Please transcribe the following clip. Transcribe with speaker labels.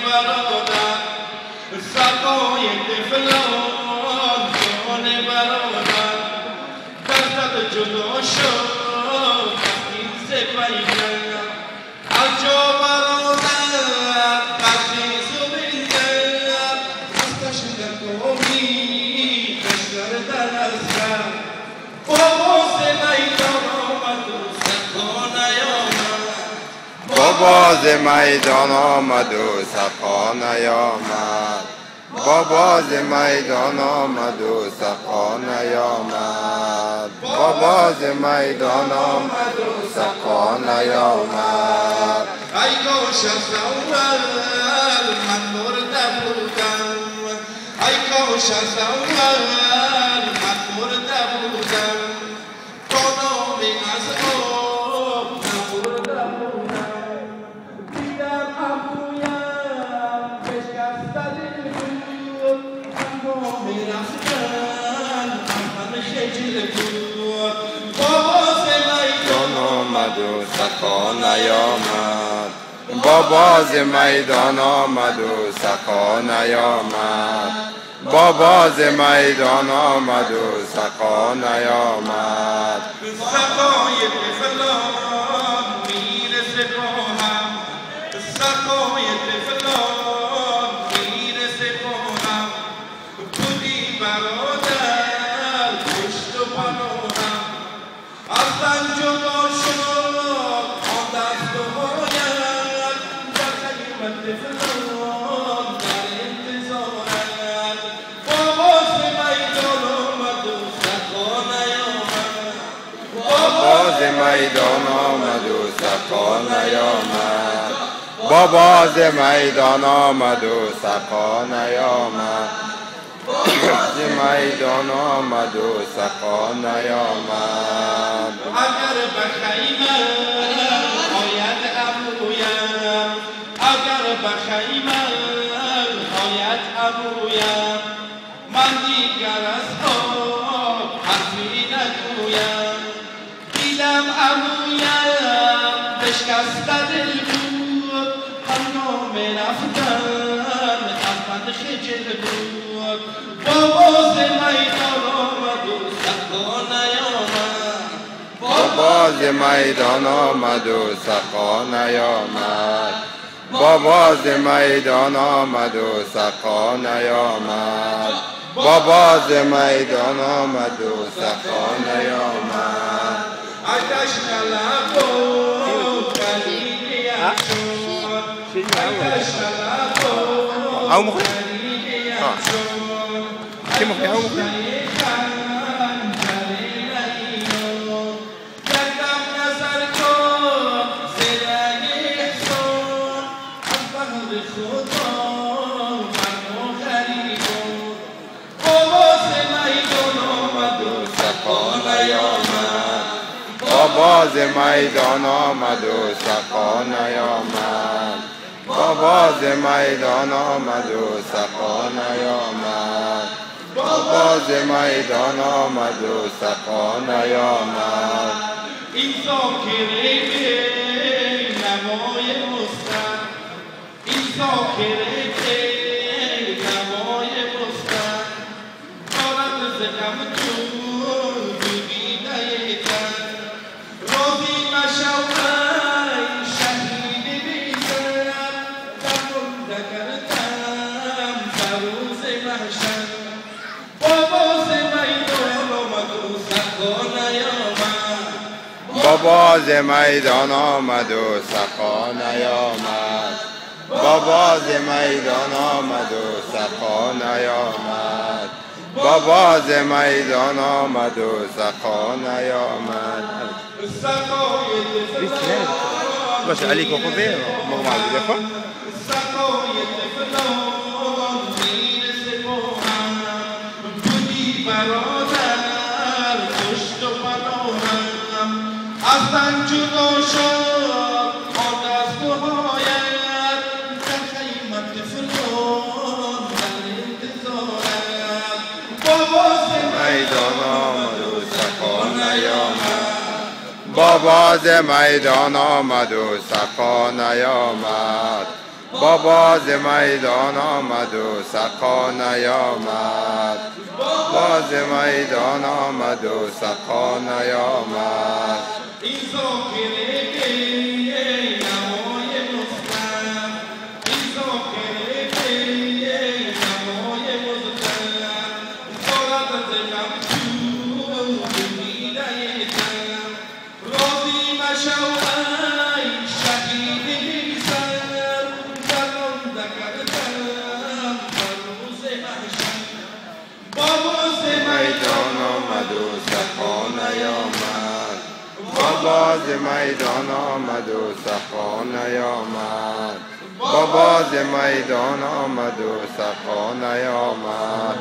Speaker 1: برادر سقای طفلان جان برادر دستت جدا شد این سپیدن از جا برادر قدری سویدن دستش در کومی کشتر در ازگر باباز میدان آمد و سقا نیامد
Speaker 2: باباز میدان آمد و سقا نیامد باباز میدان آمد و سقا نیامد باباز میدان آمد و سقا نیامد
Speaker 1: ای کاش از اول من مرده بودم ای کاش از اول من مرده بودم تا نامی از آب نبرده بودم دیدم عمویم بشکسته دل بود اما میرفتن من خجل بود باباز میدان
Speaker 2: آمد و سقا نیامد باباز میدان آمد و سقا نیامد باباز میدان آمد و سقا نیامد
Speaker 1: سقای طفلان میرسه باهم سقای طفلان میرسه باهم بودی برادر پشت و پناهم از من جدا شد آن دست و باید در خیمت طفلان در انتظارت باباز میدان آمد و سقا نیامد
Speaker 2: باباز میدان آمد و سقا نیامد باباز میدان آمد و سقا نیامد باباز میدان آمد و سقا نیامد
Speaker 1: اگر به خیمه آید عمویم اگر به خیمه آید عمویم من دیگر از آب حرفی نگویم دیدم عمویم بشکسته دل بود هنگام رفتن از من خجل بود باباز میدان آمد و سقا نیامد
Speaker 2: باباز میدان آمد و سقا نیامد باباز میدان آمد و سقا نیامد باباز میدان آمد و سقا نیامد
Speaker 1: آتش طلب و کلید یخشون آتش طلب و کلید یخشون خنجر لیلو یکدم نظر کن زرگ احسان از بحر خدا منو غریبون باباز میدان آمد و سقا نیامد
Speaker 2: باباز میدان آمد و سقا نیامد باباز میدان آمد و سقا نیامد باباز میدان آمد و سقا نیامد
Speaker 1: این ذاکره نوای مستن این ذاکره نوای مستن دارد ز غم تو دویده تن راضی مشو ای شهید بیزن دفن نکردم در روز محشر باباز میدان آمد و سقا نیامد
Speaker 2: باباز میدان آمد و سقا نیامد باباز میدان آمد و سقا نیامد باباز میدان آمد و سقا نیامد
Speaker 1: سقای طفلان
Speaker 2: باشه علی کوکو به ماما دیگه
Speaker 1: سقای طفلان میرسه باهم بودی برادر پشت و پناهم از من جدا شد آن دست و هایت در خیمت طفلان در انتظارت باباز
Speaker 2: میدان آمد و سقا نیامد باباز میدان آمد و سقا نیامد بابا ز میدان آمد و سقا نیامد بابا ز میدان آمد و سقا نیامد
Speaker 1: این ذاکره نمای مستم این ذاکره نمای مستم دارد دلم تو میدهیتم راضی مشو ای شهید میسر درانده کردم در روز محشر بابا ز
Speaker 2: میدان آمد و سقا نیامد بابا ز میدان آمد و سقا نیامد بابا ز میدان آمد و سقا نیامد